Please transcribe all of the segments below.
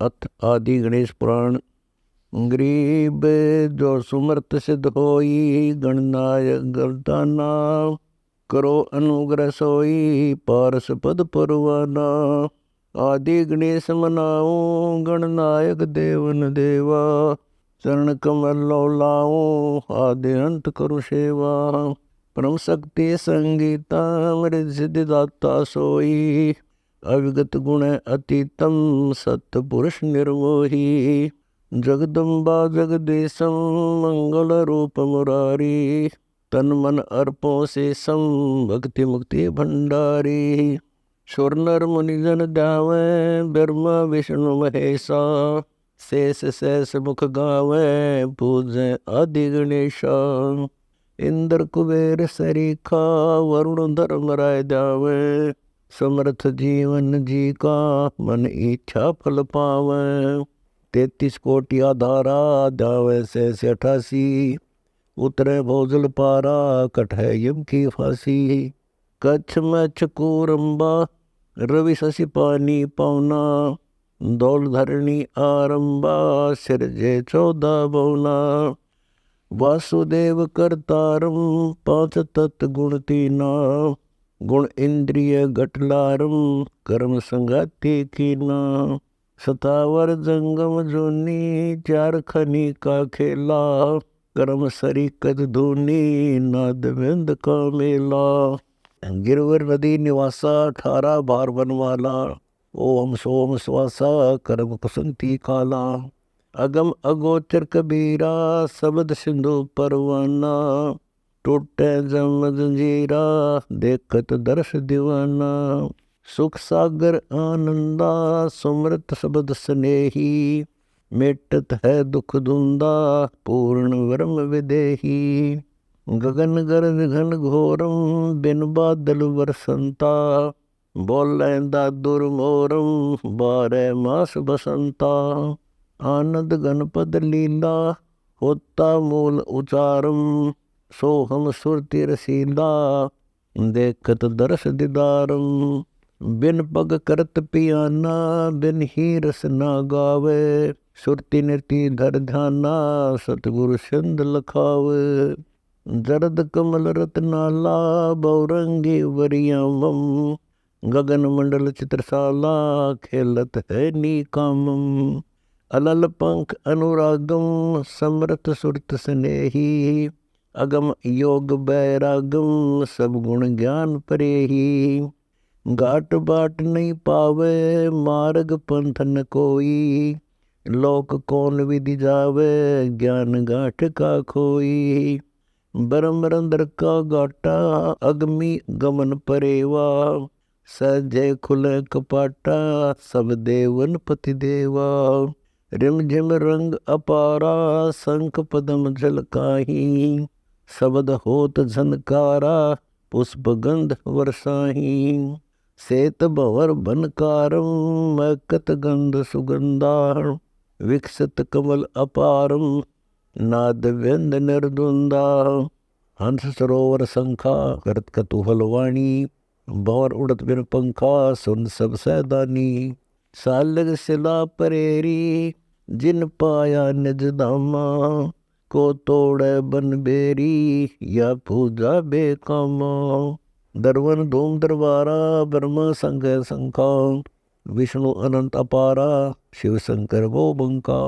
अथ आदि गणेश पुराण। गरीब जो सुमर्थ सिद्ध होई, गणनायक गरदाना करो अनुग्रह सोई, पारस पद परवाना। आदि गणेश मनाऊं, गणनायक देवन देवा, चरण कमल लो लाऊं, आदि अंत करु सेवा। परम शक्ति संगीता मृद सिद्धि दाता सोई, अविगत गुण अतीतम सत्य पुरुष निर्मोही। जगदम्बा जगदीशम मंगल रूप मुरारी, तन मन अर्पों से सम भक्ति मुक्ति भंडारी। सुर नर मुनिजन ध्यावे, ब्रह्मा विष्णु महेशा, शेष शेष मुख गावे, पूजे आदि गणेशा। इंद्र कुबेर सरीखा, वरुण धर्म राय जावे, समर्थ जीवन जी का मन इच्छा फल पावे। 33 कोटि आधारा, जावे से 88, उतरे भोजल पारा, कटै यम की फांसी। कच्छ मच्छ कूरम्बा, रवि शशि पानी पावना, दौल धरणी आरंबा, सिरजे 14 भुवना। वासुदेव करतारम, 5 तत्व गुण तीना, गुण इंद्रिय घटलारम, कर्म संगाति कीना। सतावर जंगम जोनी, 4 खनी का खेला, कर्म सरीकत धूनी, नाद विंद का मेला। गिरवर नदी निवासा, 18 बार बनवाला, ओम सोम श्वासा, कर्म कुसंती काला। अगम अगोचर कबीरा, शब्द सिंधु परवाना, टूटे जम जंजीरा, देखत दर्श दीवाना। सुख सागर आनंदा, सुमृत शब्द स्नेही, मेटत है दुख धुंदा, पूर्ण वर्म विदेही। गगन गरज घन घोरम, बिन बादल बरसंता, बोलेंदा दुर्मोरम, 12 मास बसंता। आनंद गणपद लीला, होता मूल उचारम, सोहम सुरति रसीला, देखत दर्श दीदारम। बिन पग करत पियाना, बिन ही रस ना गावे, सुरति निरति धर ध्याना, सतगुरु सिंध लखावे। जरद कमल रतनाला, बहुरंगी वरियामम, गगन मंडल चित्रशाला, खेलत है नीकामम। अलल पंख अनुरागम, समृत सुरत स्नेही, अगम योग बैरागम, सब गुण ज्ञान परेही। घाट बाट नहीं पावे, मार्ग पंथ न कोई, लोक कौन विधि जावे, ज्ञान गाठ का खोई। ब्रह्म रंध्र का गाटा, अगमी गमन परेवा, सहजे खुले कपाटा, सब देवन पति देवा। रिम झिम रंग अपारा, शंख पदम झलकाही, शब्द होत झनकारा, पुष्प गंध वर्षाही। सेत भवर बनकारम, मैकत गंध सुगंधा, विकसित कमल अपारम, नाद व्यंद निर्दुंदा। हंस सरोवर शंखा, करत कतूहल वाणी, भंवर उड़त बिन पंखा, सुन सब सैदानी। सालग सिला परेरी, जिन पाया निज धामा, को तोड़े बन बेरी, या पूजा बेकामा। दरवन धूम दरबारा, ब्रह्म संग शंखा, विष्णु अनंत अपारा, शिव शंकर वो बंका।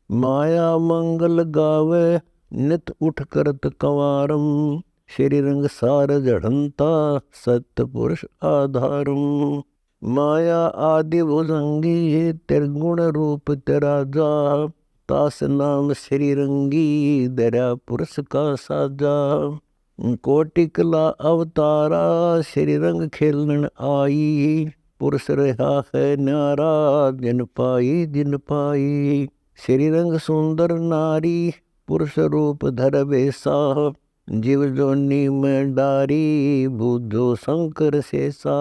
माया मंगल गावे, नित उठ करत कंवारम, श्री रंग सार जड़ंता, सत्य पुरुष आधारम। माया आदि भुजंगी, त्रिगुण रूप तेरा जा, तास नाम श्री रंगी, दरा पुरुष का साजा। कोटि कला अवतारा, श्री रंग खेलन आई, पुरुष रहा है न्यारा, जिन पाई। श्री रंग सुंदर नारी, पुरुष रूप धर बेसा, जीव जोनी में डारी, बुद्धो शंकर शेषा।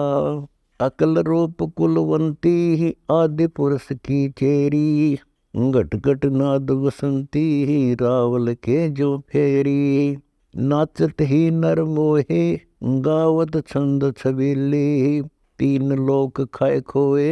अकल रूप कुलवंती, आदि पुरुष की चेरी, घट घट नाद बसंती, रावल के जो फेरी। नाचत ही नर मोहे, गावत छंद छबीली, तीन लोक खाए खोए,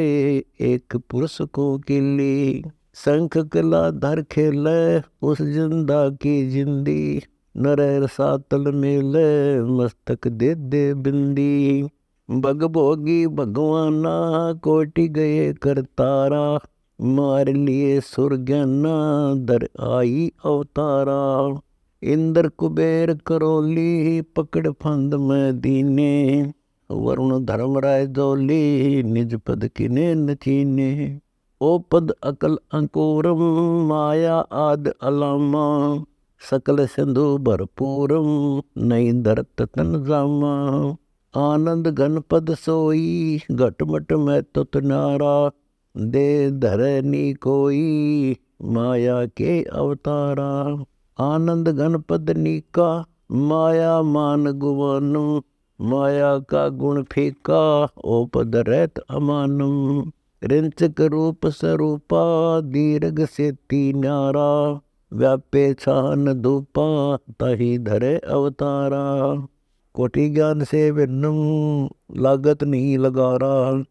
एक पुरुष को किली। शंख कला धर खेले, उस जिंदा की जिंदी। नरैर सातल मेले, मस्तक दे दे बिंदी। बग भोगी भगवाना, कोटि गए करतारा। मार लिए सुर ज्ञाना, दर आई अवतारा। इंद्र कुबेर करोली, पकड़ फंद में दीने। वरुण धर्मराय जोली, निज पद किने न चीने। ओ पद अकल अंकुरम, माया आद अलामा। सकल सिंधु भरपूरम, नहीं धरत तन जामा। आनंद घन पद सोई, घटमट में तुत नारा। दे धरनी कोई, माया के अवतारा। आनंद घन पद नीका, माया मान गुवानम। माया का गुण फीका, ओ पद रहत अमानम। रिंचक रूप स्वरूपा, दीर्घ से न्यारा। व्यापे छान धूपा, ताही धरे अवतारा। कोटि ज्ञान से भिन्नम, लागत नहीं लगारा।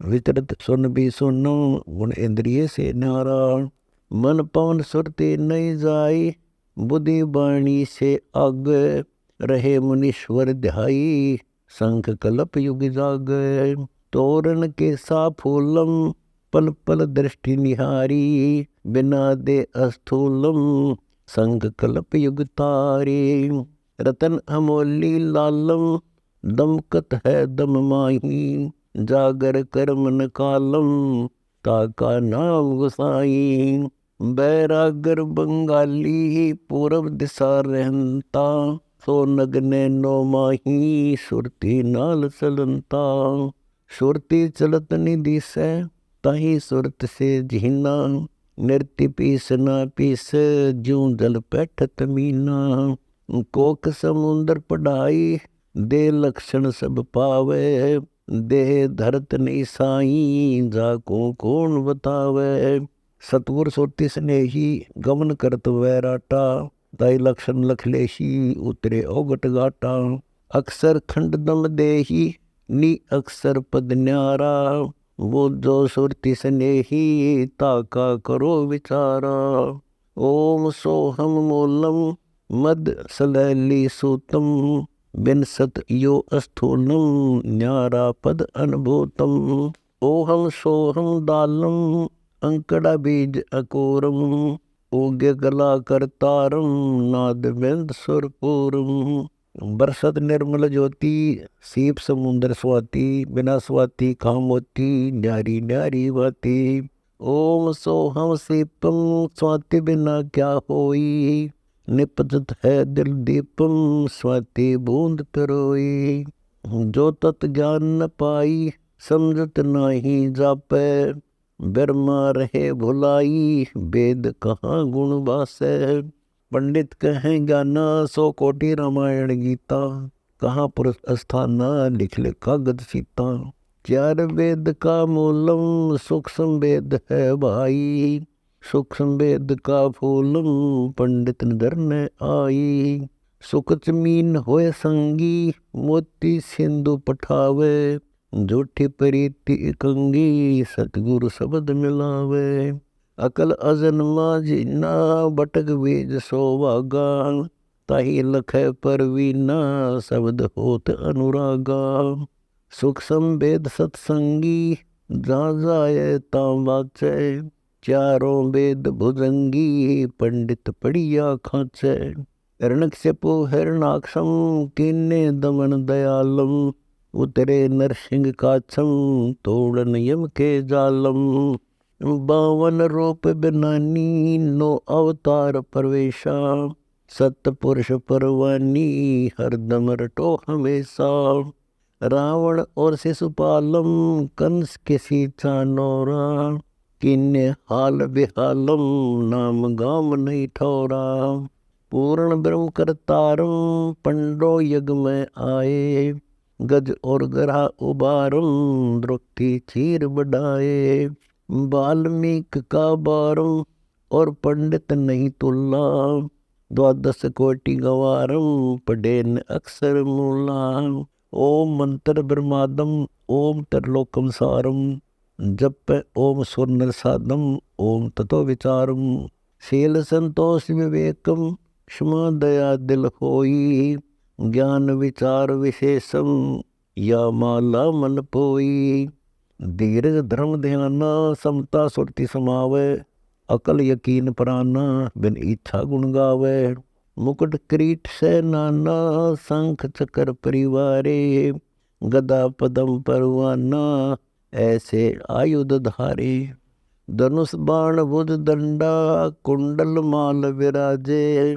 विचरत सुन भी सुनो, गुण इंद्रिय से न्यारा। मन पवन सुरती नहीं जाई, बुद्धि वाणी से आगे। रहे मुनीश्वर ध्याई, शंख कल्प युग जागे। तोरण के सा फूलम, पल पल दृष्टि निहारी। बिना दे अस्थूलम, शंख कल्प युग तारी। रतन अमोली लालम, दमकत है दम माही। जागर कर्म न कालम, ताका नाम गोसाई। बैरागर बंगाली, पूरब दिशा रहता। सो नगने नो माही, सुरती नाल चलनता। सुरती चलत निधि से, ताही सुरत से झीना। नृत्य पीस ना पीस, ज्यों जल पैठत मीना। कोक समुंदर पढ़ाई, दे लक्षण सब पावे। देह धरत नहीं साई, जाको कौन बतावे। सतगुर सुरती स्नेही, गमन करत वैराटा। ताई लक्षण लखलेशी, उतरे ओगट गाटा। अक्षर खंड दम देही, नी अक्षर पद न्यारा। वो जो सुरती स्नेही, ताका करो विचारा। ओम सोहम मूलम, मद सलैली सूतम। बिनसत यो अस्थूलम, न्यारा पद अनुभूतम। ओहम सोहम दालम, अंकड़ा बीज अकोरम। उगे गला करतारम, नाद बिंद सुरपूरम। बरसत निर्मल ज्योति, सीप समुंदर स्वाति। बिना स्वाति काम होती, न्यारी न्यारी बाती। ओम सोहम सीपम, स्वाति बिना क्या होई। निपजत है दिल दीपम, स्वाति बूंद पिरोई। जो तत् ज्ञान न पाई, समझत नाही जापै। ब्रह्मा रहे भुलाई, वेद कहाँ गुण बासै। पंडित कहें ज्ञाना, सो कोटि रामायण गीता। कहाँ पुरुष अस्थाना, लिख ले कागद सीता। चार वेद का मूलम, सूक्ष्म वेद है भाई। सूक्ष्म वेद का फूलम, पंडित नजर न आई। सुकच मीन होए संगी, मोती सिंधु पठावे। झूठी प्रीति कंगी, सतगुरु शब्द मिलावे। अकल अजन्मा जीना, बटक बीज सोवागा। ताही लखै परवीना, शब्द होत अनुरागा। सूक्ष्म वेद सत्संगी, जा जाए ता बाचै। चारों वेद भुजंगी, पंडित पढ़िया खाचै। हिरण्यकशिपु हिरणाक्षम, कीने दमन दयालम। उतरे नरसिंह काछम, तोड़न यम के जालम। 52 रूप बिनानी, 9 अवतार प्रवेशा। सतपुरुष परवानी, हरदम रटो हमेशा। रावण और शिशुपालम, कंस के सीता नौरा। किन्ने हाल बेहालम, नाम गाम नहीं ठौरा। पूर्ण ब्रह्म करतारम, पंडो यज्ञ में आए। गज और गरा उबारम, द्रुक्ति चीर बढ़ाए। वाल्मीकि का बारम, और पंडित नहीं तुल्ला। 12 कोटि गवारम, पढ़े न अक्षर मूला। ओम मंत्र ब्रह्मादम ओम त्रिलोकम सारम जप ओम सुर साधम ओम ततो विचारम शील संतोष विवेकम क्षमा दया दिल होई ज्ञान विचार विशेषम या माला मन पोई दीर्घ धर्म ध्यान समता सुरति समावे अकल यकीन प्राना बिन इच्छा गुण गावे मुकुट किरीट से नाना शंख चक्र परिवारे गदा पदम परवाना ऐसे आयुध धारे धनुष बाण बुध दंडा कुंडल माल विराजे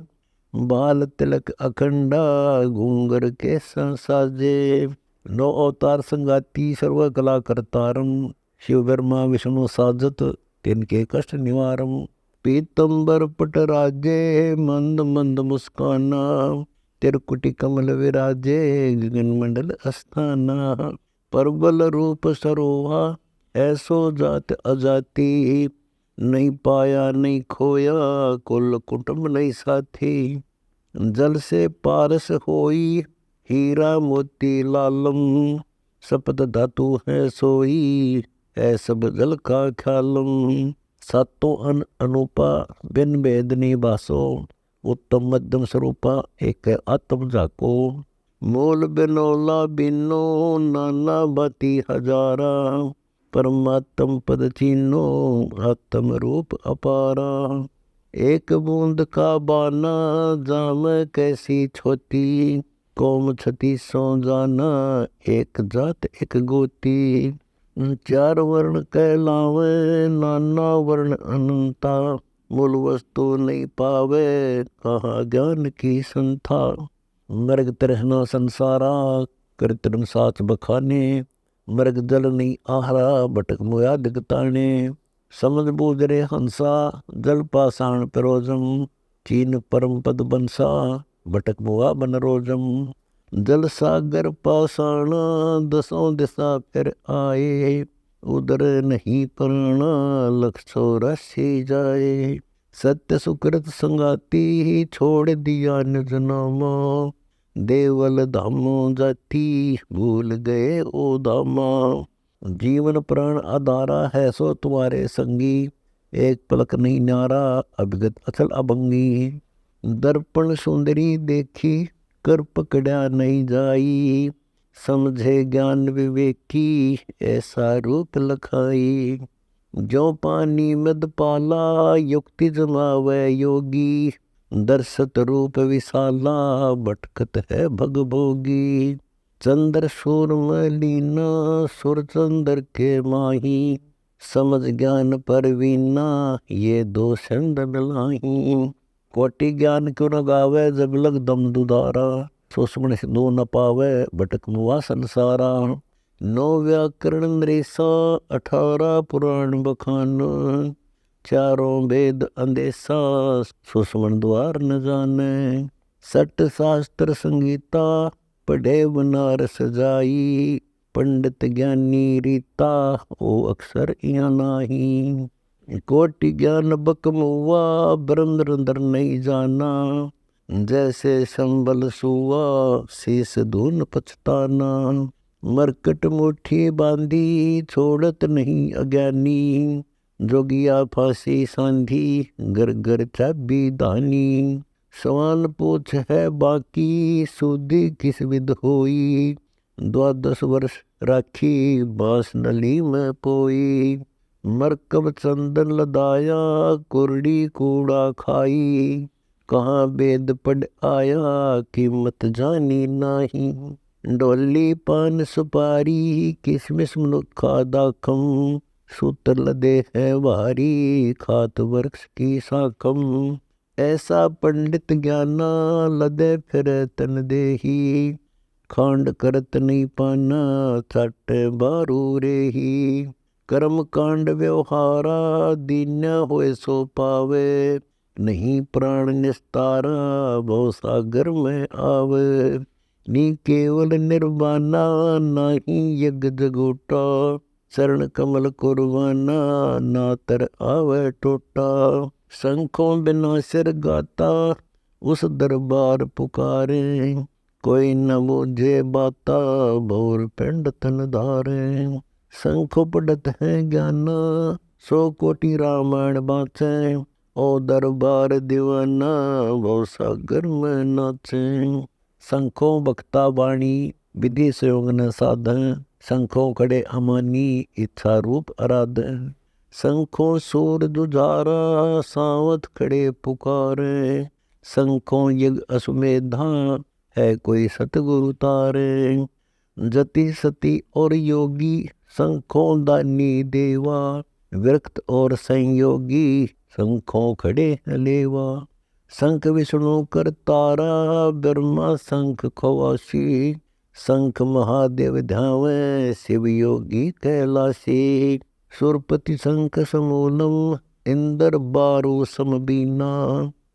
बाल तिलक अखंडा घूंगर के संसाजे नौ अवतार संगाती सर्व कला करतारम शिव ब्रह्मा विष्णु साजत तिनके कष्ट निवारम पीतंबर पट राजे मंद मंद मुस्काना तिरकुटी कमल विराजे गगन मंडल अस्थाना परबल रूप सरोहा ऐसो जात अजाति नहीं पाया नहीं खोया कुल कुटुंब नहीं साथी जल से पारस होई हीरा मोती लालम सपत धातु है सोई है सब जल का ख्यालम सातों अनुपा बिन भेद निवासो उत्तम मध्यम स्वरूपा एक आत्म जाको मूल बिनोला बिनो नाना बाती हजारा परमात्म पद चीनो आत्म रूप अपारा एक बूंद का बाना जाम कैसी छोटी कौम छती सो जाना एक जात एक गोती चार वर्ण कहलावे नाना वर्ण अनंता मूल वस्तु नहीं पावे कहा ज्ञान की संथा मृग तरहना संसारा कृत्रिम साच बखाने मृग जल नहीं आहरा भटक मुया दिगताने समझ बूझ रे हंसा जल पाषाण पिरोजम चीन परम पद बंसा भटक मुआ बन रोजम जल सागर पाषाण दसों दिशा फिर आए उधर नहीं प्राणा लख चौरासी जाए सत्य सुकृत संगाती छोड़ दिया निज नामा देवल धामो जाती भूल गए ओ धामा जीवन प्राण आधारा है सो तुम्हारे संगी एक पलक नहीं न्यारा अभिगत अचल अभंगी दर्पण सुंदरी देखी कर पकड़ा नहीं जाई समझे ज्ञान विवेकी ऐसा रूप लखाई जो पानी मद पाला युक्ति जमावे योगी दर्शत रूप विशाला भटकत है भगभोगी चंद्र सूर में लीना सुर चंद्र के माही समझ ज्ञान परवीना ये दो छंद मिलाही कोटि ज्ञान क्यों न गावे जब लग दम दुधारा सुषमण सिंधु न पावे भटक मुआ संसारा नौ व्याकरण नरेसा 18 पुराण बखान चारों वेद अंदेसा सुषमण द्वार न जाने सठ शास्त्र संगीता पढ़े बनारस जाई पंडित ज्ञानी रीता ओ अक्षर इया नाही कोटि ज्ञान बकमुआ ब्रह्म रंदर नहीं जाना जैसे संबल सुआ शीस धून पछताना मरकट मुट्ठी बांधी छोड़त नहीं अज्ञानी जोगिया फांसी सांधी घर घर चाबी दानी सवाल पूछ है बाकी सुधी किस विध होई 12 वर्ष राखी बांस नली में पोई मरकब चंदन लदाया कुरड़ी कूड़ा खाई कहाँ वेद पढ़ आया कीमत जानी नाही डोली पान सुपारी किसमिस मनुखा दाखम सूत्र लदे है भारी खात वृक्ष की साखम ऐसा पंडित ज्ञाना लदे फिर तन देही खांड करत नहीं पाना छट बारू रेही कर्म कांड व्यवहारा दीन्य होए सो पावे नहीं प्राण निस्तारा भव सागर में आवे नी केवल निर्वाणा नाही यज्ञ जगोटा शरण कमल कुर्बाना ना तर आवे टोटा शंखों बिना सिर गाता उस दरबार पुकारे कोई न बूझे बाता भोर पिंड तन धारे। शंख पढ़त है ज्ञान सो कोटि रामायण बाचे। ओ दरबार दीवाना भव सागर में नाचे। शंखों बख्ता वाणी विधि संयोग न साधन। शंखों खड़े अमानी इच्छा रूप आराधन। शंखों सूर जुझारा सावत खड़े पुकारे। शंखों यज्ञ अश्वमेधा है कोई सतगुरु तारे। जति सती और योगी शंखों दानी देवा। विरक्त और संयोगी शंखों खड़े हलेवा। शंख विष्णु कर तारा ब्रह्मा शंख खवासी। शंख महादेव ध्यावे शिव योगी कैलासी। सुरपति शंख समूलम इंद्र बारो समबीना।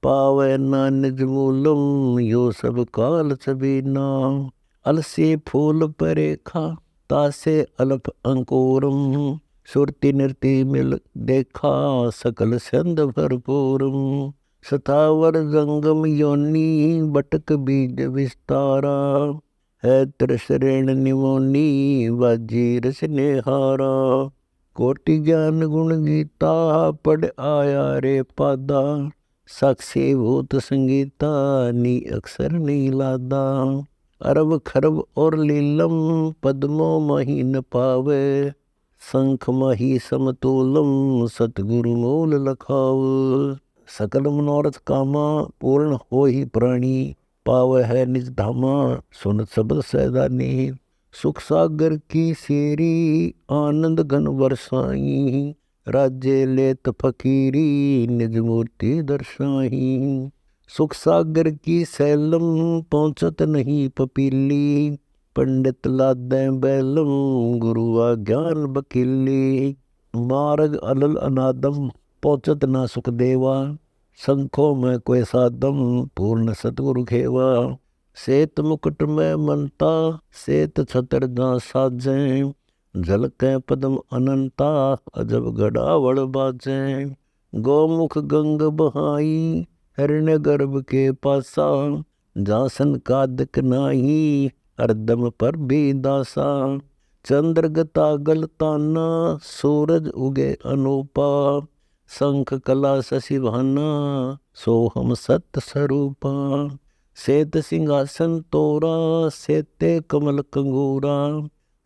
पावे ना निज मूलम यो सब काल सबीना। अलसे फूल परेखा तासे अल्प अंकुरम। सुरति नृति मिल देखा सकल छंद भरपूरम। सतावर जंगम योनि बटक बीज विस्तारा। है त्रिशरेण निमोनी वजीर स्नेहारा। कोटि ज्ञान गुण गीता पढ़ आया रे पादा। साक्षी भूत संगीता नी अक्षर नीलादा। अरब खरब और लीलम पद्मों महीन पावे। शंख मही समतुलम सतगुरु मूल लखाव। सकल मनोरथ कामा पूर्ण हो ही प्राणी। पाव है निज धामा सुन शब्द सैदानी। सुख सागर की शेरी आनंद घन बरसाई। राज्य लेत फकीरी निज मूर्ति दर्शाई। सुख सागर की सैलम पहुँचत नहीं पपीली। पंडित लादे बैलम गुरुआ ज्ञान बकीली। मार्ग अलल अनादम पहुँचत ना सुख देवा। शंखों में कोई साधम पूर्ण सतगुरु खेवा। सेत मुकुट में मनता सेत छतर जा साजे। झलके पद्म अनंता अजब गड़ावड़ बाजे। गौमुख गंग बहाई हिरण्य गर्भ के पासा। जासन कादक नाही हरदम पर भी दासा। चंद्र गता गलताना सूरज उगे अनूपा। शंख कला शशि भाना सोहम सत्य स्वरूपा। सेत सिंहासन तोरा सेते कमल कंगूरा।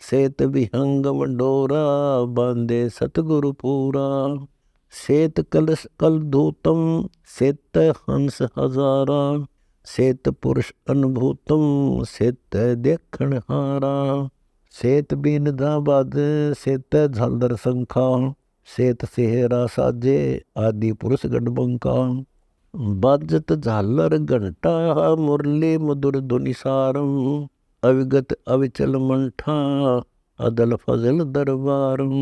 सेत विहंग मंडोरा बांधे सतगुरु पूरा। सेत कलश कल धूतम सेत हंस हजारा। सेत पुरुष अनुभूतम सेत देखण हारा। सेत बीन दाबाद सेत झालर शंखा। सेत सेहरा साजे आदि पुरुष गढ़बंका। बाजत झालर घंटा मुरली मधुर धुनि सारम। अविगत अविचल मंठा अदल फजल दरबारम।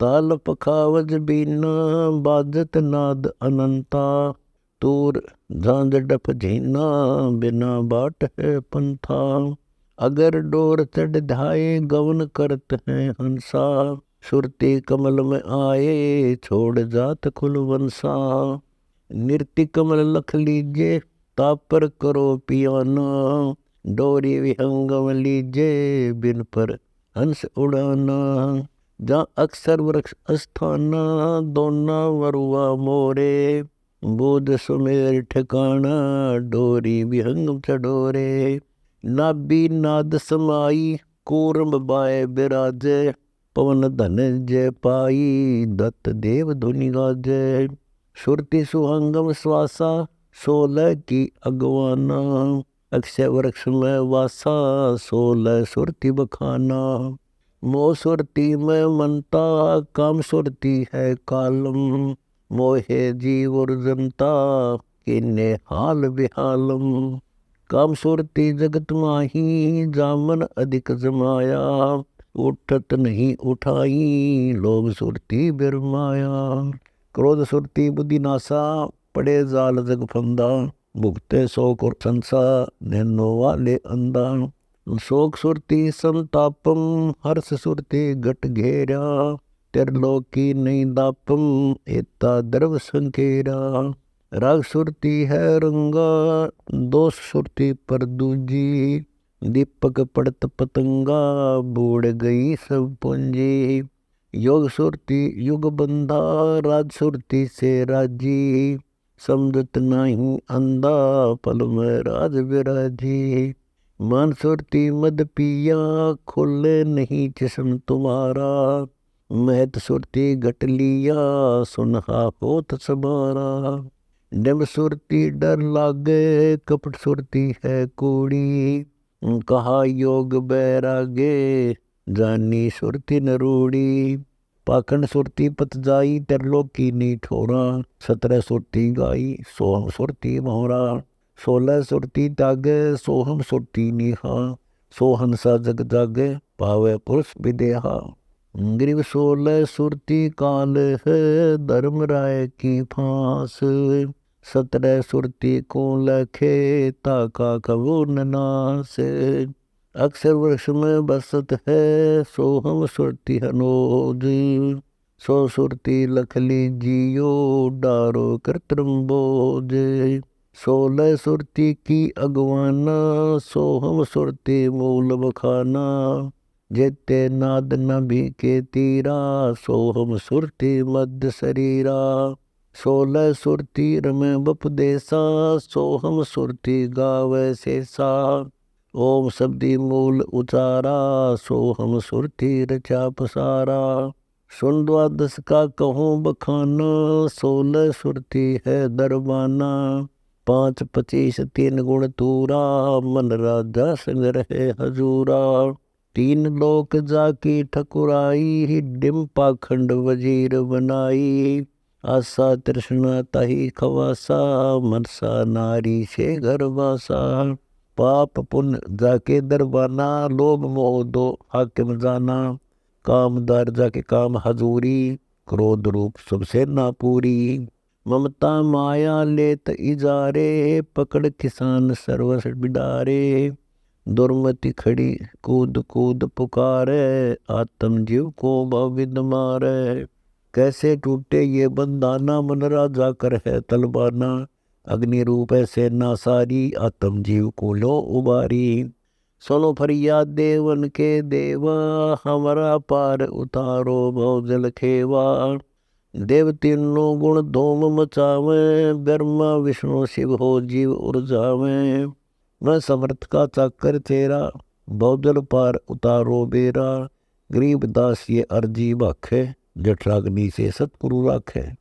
ताल पखावज बीना बाजत नाद अनंता। तूर झांझ डफ झीना बिना बाट है पंथा। अगर डोर चढ़ धाये गवन करत है हंसा। सुरती कमल में आए छोड़ जात खुलवंसा। नृत्य कमल लख लीजे तापर करो पियाना। डोरी विहंगम लीजे बिन पर हंस उड़ाना। जहाँ अक्सर वृक्ष अस्थाना दोना वरुआ मोरे। बोध सुमेर ठिकाना डोरी विहंगम चडोरे। नाभि नाद समाई कूर्म बाय बिराजे। पवन धन जय पाई दत्त देव धुनि गाजे। सुरति सुहंगम श्वासा 16 की अगवाना। अक्षय वृक्ष में वासा 16 सुरति बखाना। मोह सुरति में मनता काम सुरति है कालम। मोहे जीव और जनता किन्ने हाल बिहालम। काम सुरति जगत माही जामन अधिक जमाया। उठत नहीं उठाई लोभ सुरति बिरमाया। क्रोध सुरति बुद्धि नासा पड़े जाल जग फंदा। भुगते शोक और संसा नैनो वाले अंधा। शोक सुरति संतापम हर्ष सुरति घट घेरा। त्रिलोकी नहीं दापम एता द्रव संकेरा। राग सुरती है रंगा, दोष सुरती पर दूजी। दीपक पड़त पतंगा, बूढ़ गई सब पूंजी। योग सुरती युग बंधा, राज सुरती से राजी। समझत नहीं अंधा, पल में राज विराजी। मान सुरती मद पिया, खोले नहीं जिस्म तुम्हारा। महत सुरती घट लिया, सुनहा होत समारा। डिम सुरती डर लागे, कपट सुरती है कूड़ी। कहा योग बैरागे, जानी सुरती नरूड़ी। पाखंड सुरती पत जाई, तरलोकी नी ठोरा। 17 सुरती गाई, सोहम सुरती मोहरा। 16 सुरती तागे, सोहम सुरती निहा। सोहन सा जग जागे, पावे पुरुष विदेहा। ग्रीव 16 सुरती काल है, धर्म राय की फांस। 17 सुरती को लखे, ताका कबू न नास। अक्षर वृक्ष में बसत है, सोहम सुरती हनोज। 100 सुरती लख लीजियो, डारो कृत्रिम बोझ। 16 सुरती की अगवाना, सोहम सुरती मूल बखाना। जेते नाद न भी के तीरा, सोहम सुरती मध्य शरीरा। 16 सुरती रमे बपदेसा, सोहम सुरती गावे शेषा। ओम शब्दी मूल उचारा, सोहम सुरती रचा पसारा। सुन द्वादश का कहूँ बखाना, 16 सुरती है दरबाना। 5 25 3 गुण तूरा, मन राजा संग रहे हजूरा। 3 लोक जाकी ठकुराई, डिम पाखंड वजीर बनाई। आशा तृष्णा ताही खवासा, मनसा नारी से घर वासा। पाप पुण्य जाके दरबाना, लोभ मोह दो हाकिम जाना। कामदार जाके काम हजूरी, क्रोध रूप सबसे ना पूरी। ममता माया लेत इजारे, पकड़ किसान सर्वस बिडारे। दुर्मति खड़ी कूद कूद पुकारे, आत्म जीव को भविद मारे। कैसे टूटे ये बंदाना, मन राजा कर है तलबाना। अग्नि रूप ऐसे ना सारी, आत्म जीव को लो उबारी। सुनो फरियाद देवन के देवा, हमारा पार उतारो भव जल खेवा। देव तीनों गुण धूम मचावे, ब्रह्मा विष्णु शिव हो जीव उर्जावे। मैं समर्थ का चाकर तेरा, भवजल पार उतारो बेरा। गरीब दास ये अर्जी बाखे, जठराग्नि से सतगुरु राखे।